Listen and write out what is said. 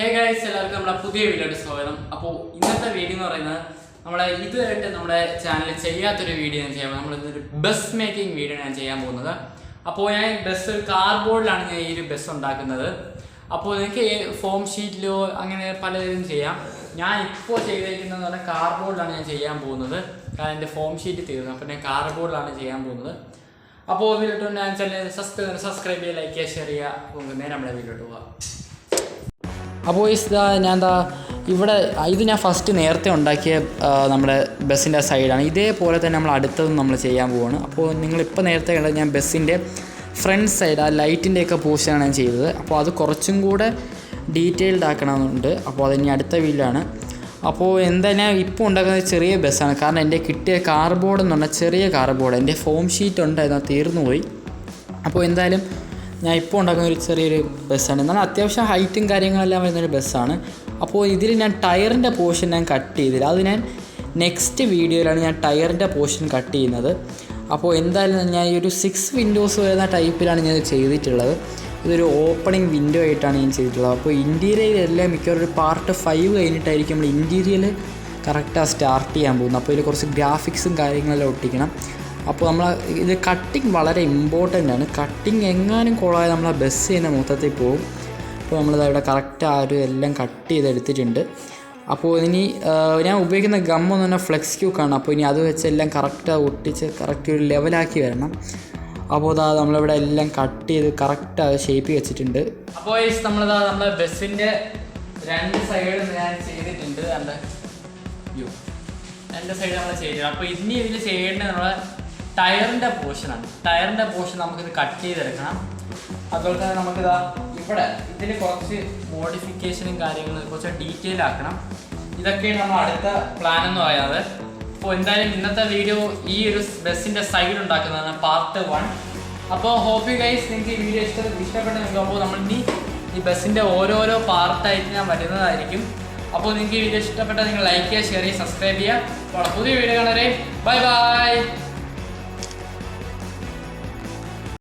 Hey guys, എല്ലാവർക്കും നമ്മുടെ പുതിയ വീഡിയോയുടെ സ്വാഗതം. അപ്പോൾ ഇന്നത്തെ വീഡിയോ എന്ന് പറയുന്നത് നമ്മളെ ഇതുവരെയായിട്ട് നമ്മുടെ ചാനലിൽ ചെയ്യാത്തൊരു വീഡിയോ ഞാൻ ചെയ്യാൻ പോകുന്നത്. നമ്മളിതൊരു ബസ് മേക്കിംഗ് വീഡിയോ ഞാൻ ചെയ്യാൻ പോകുന്നത്. അപ്പോൾ ഞാൻ ബസ് ഒരു കാർഡ്ബോർഡിലാണ് ഞാൻ ഈ ഒരു ബസ് ഉണ്ടാക്കുന്നത്. അപ്പോൾ നിങ്ങൾക്ക് ഫോം ഷീറ്റിലോ അങ്ങനെ പലതും ചെയ്യാം. ഞാൻ ഇപ്പോൾ ചെയ്തേക്കുന്നതെന്ന് പറഞ്ഞാൽ കാർഡ്ബോർഡിലാണ് ഞാൻ ചെയ്യാൻ പോകുന്നത്. കാരണം എൻ്റെ ഫോം ഷീറ്റ് തീർന്നു, അപ്പോൾ ഞാൻ കാർഡ്ബോർഡിലാണ് ചെയ്യാൻ പോകുന്നത്. അപ്പോൾ വീഡിയോ ഞാൻ ചാനൽ സബ്സ്ക്രൈബ് ചെയ്യുക, ലൈക്ക് ചെയ്യുക, ഷെയർ ചെയ്യുക. നേരെ നമ്മുടെ വീഡിയോട്ട് പോകാം. അപ്പോൾ ഇവിടെ ഇത് ഞാൻ ഫസ്റ്റ് നേരത്തെ ഉണ്ടാക്കിയ നമ്മുടെ ബസ്സിൻ്റെ സൈഡാണ്. ഇതേപോലെ തന്നെ നമ്മൾ അടുത്തതും നമ്മൾ ചെയ്യാൻ പോവുകയാണ്. അപ്പോൾ നിങ്ങളിപ്പോൾ നേരത്തെ കണ്ടത് ഞാൻ ബസ്സിൻ്റെ ഫ്രണ്ട് സൈഡ് ആ ലൈറ്റിൻ്റെയൊക്കെ പോർഷനാണ് ഞാൻ ചെയ്തത്. അപ്പോൾ അത് കുറച്ചും കൂടെ ഡീറ്റെയിൽഡ് ആക്കണമെന്നുണ്ട്. അപ്പോൾ അതിനി അടുത്ത വീഡിയോയാണ്. അപ്പോൾ എന്തായാലും ഞാൻ ഇപ്പോൾ ഉണ്ടാക്കുന്നത് ചെറിയ ബസ്സാണ്. കാരണം എൻ്റെ കിട്ടിയ കാർഡ്ബോർഡ് എന്ന് പറഞ്ഞാൽ ചെറിയ കാർഡ്ബോർഡ്. എൻ്റെ ഫോം ഷീറ്റ് ഉണ്ടായിരുന്നു, തീർന്നു പോയി. അപ്പോൾ എന്തായാലും ഞാൻ ഇപ്പോൾ ഉണ്ടാക്കുന്ന ഒരു ചെറിയൊരു ബസ്സാണ്. എന്നാൽ അത്യാവശ്യം ഹൈറ്റും കാര്യങ്ങളെല്ലാം വരുന്നൊരു ബസ്സാണ്. അപ്പോൾ ഇതിൽ ഞാൻ ടയറിൻ്റെ പോർഷൻ ഞാൻ കട്ട് ചെയ്തില്ല. അത് ഞാൻ നെക്സ്റ്റ് വീഡിയോയിലാണ് ഞാൻ ടയറിൻ്റെ പോർഷൻ കട്ട് ചെയ്യുന്നത്. അപ്പോൾ എന്തായാലും ഞാൻ ഈ ഒരു 6 വിൻഡോസ് വരുന്ന ടൈപ്പിലാണ് ഞാൻ ചെയ്തിട്ടുള്ളത്. ഇതൊരു ഓപ്പണിംഗ് വിൻഡോ ആയിട്ടാണ് ഞാൻ ചെയ്തിട്ടുള്ളത്. അപ്പോൾ ഇൻറ്റീരിയലെല്ലാം മിക്കവാറും ഒരു പാർട്ട് 5 കഴിഞ്ഞിട്ടായിരിക്കും നമ്മൾ ഇൻറ്റീരിയൽ കറക്റ്റാണ് സ്റ്റാർട്ട് ചെയ്യാൻ പോകുന്നത്. അപ്പോൾ ഇതിൽ കുറച്ച് ഗ്രാഫിക്സും കാര്യങ്ങളെല്ലാം ഒട്ടിക്കണം. അപ്പോൾ നമ്മൾ ഇത് കട്ടിങ് വളരെ ഇമ്പോർട്ടൻ്റ് ആണ്. കട്ടിങ് എങ്ങാനും കൊള്ളാതെ നമ്മളെ ബസ് ചെയ്യുന്ന മൊത്തത്തിൽ പോകും. അപ്പോൾ നമ്മളിത് ഇവിടെ കറക്റ്റ് ആ ഒരു എല്ലാം കട്ട് ചെയ്തെടുത്തിട്ടുണ്ട്. അപ്പോൾ ഇനി ഞാൻ ഉപയോഗിക്കുന്ന ഗമ്മെന്ന് പറഞ്ഞാൽ ഫ്ലെക്സ് ക്യൂക്കാണ്. അപ്പോൾ ഇനി അത് വെച്ച് എല്ലാം കറക്റ്റ് ഒട്ടിച്ച് കറക്റ്റ് ഒരു ലെവലാക്കി വരണം. അപ്പോൾ നമ്മളിവിടെ എല്ലാം കട്ട് ചെയ്ത് കറക്റ്റ് അത് ഷേപ്പ് വെച്ചിട്ടുണ്ട്. അപ്പോൾ നമ്മുടെ ബസ്സിൻ്റെ 2 സൈഡും ഞാൻ ചെയ്തിട്ടുണ്ട്. രണ്ട് സൈഡ് നമ്മൾ ചെയ്തിട്ടുണ്ട്. അപ്പോൾ ഇനി ഇതിൽ ചെയ്യേണ്ടത് നമ്മളെ ടയറിൻ്റെ പോർഷനാണ്. ടയറിൻ്റെ പോർഷൻ നമുക്കിത് കട്ട് ചെയ്തെടുക്കണം. അതുപോലെ തന്നെ നമുക്കിതാ ഇവിടെ ഇതിൽ കുറച്ച് മോഡിഫിക്കേഷനും കാര്യങ്ങളും കുറച്ച് ഡീറ്റെയിൽ ആക്കണം. ഇതൊക്കെയാണ് നമ്മൾ അടുത്ത പ്ലാൻ എന്ന് പറയുന്നത്. അപ്പോൾ എന്തായാലും ഇന്നത്തെ വീഡിയോ ഈ ഒരു ബസ്സിൻ്റെ സൈഡ് ഉണ്ടാക്കുന്നതാണ് പാർട്ട് 1. അപ്പോൾ ഹോപ്പ് യു ഗൈസ് നിങ്ങൾക്ക് ഈ വീഡിയോ ഇഷ്ടപ്പെട്ടെങ്കിൽ അപ്പോൾ നമ്മൾ ഇനി ഈ ബസ്സിൻ്റെ ഓരോരോ പാർട്ടായിട്ട് ഞാൻ വരുന്നതായിരിക്കും. അപ്പോൾ നിങ്ങൾക്ക് ഈ വീഡിയോ ഇഷ്ടപ്പെട്ടാൽ നിങ്ങൾ ലൈക്ക് ചെയ്യുക, ഷെയർ ചെയ്യുക, സബ്സ്ക്രൈബ് ചെയ്യുക. അപ്പോൾ പുതിയ വീഡിയോ കാണുന്നവരെ ബൈ ബൈ.